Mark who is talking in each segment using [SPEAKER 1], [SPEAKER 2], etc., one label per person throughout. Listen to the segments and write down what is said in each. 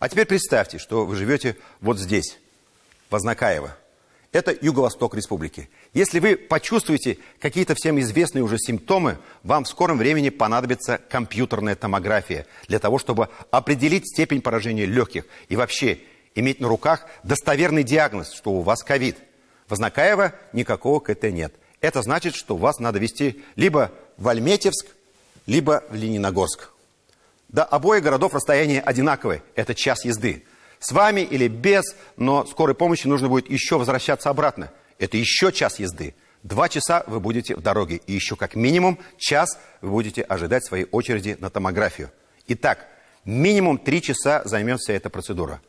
[SPEAKER 1] А теперь представьте, что вы живете вот здесь, в Азнакаево. Это юго-восток республики. Если вы почувствуете какие-то всем известные уже симптомы, вам в скором времени понадобится компьютерная томография для того, чтобы определить степень поражения легких и вообще иметь на руках достоверный диагноз, что у вас ковид. В Азнакаево никакого КТ нет. Это значит, что вас надо везти либо в Альметьевск, либо в Лениногорск. До обоих городов расстояние одинаковое. Это час езды. С вами или без, но скорой помощи нужно будет еще возвращаться обратно. Это еще час езды. 2 часа вы будете в дороге. И еще как минимум час вы будете ожидать своей очереди на томографию. Итак, минимум 3 часа займет вся эта процедура.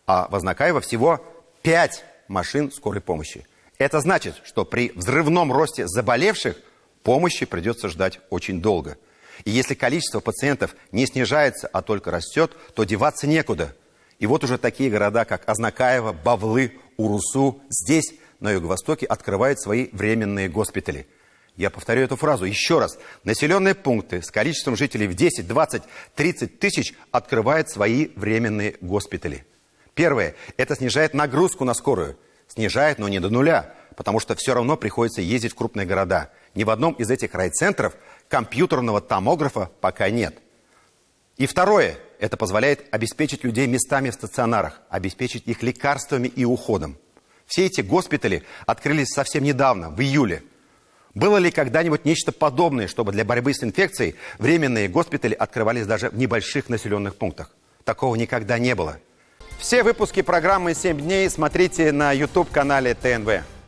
[SPEAKER 1] А в Азнакаево всего 5 машин скорой помощи. Это значит, что при взрывном росте заболевших помощи придется ждать очень долго. И если количество пациентов не снижается, а только растет, то деваться некуда. И вот уже такие города, как Азнакаево, Бавлы, Урусу, здесь, на юго-востоке, открывают свои временные госпитали. Я повторю эту фразу еще раз. Населенные пункты с количеством жителей в 10, 20, 30 тысяч открывают свои временные госпитали. Первое. Это снижает нагрузку на скорую. Снижает, но не до нуля, потому что все равно приходится ездить в крупные города. Ни в одном из этих райцентров компьютерного томографа пока нет. И второе. Это позволяет обеспечить людей местами в стационарах, обеспечить их лекарствами и уходом. Все эти госпитали открылись совсем недавно, в июле. Было ли когда-нибудь нечто подобное, чтобы для борьбы с инфекцией временные госпитали открывались даже в небольших населенных пунктах? Такого никогда не было. Все выпуски программы «7 дней» смотрите на YouTube-канале ТНВ.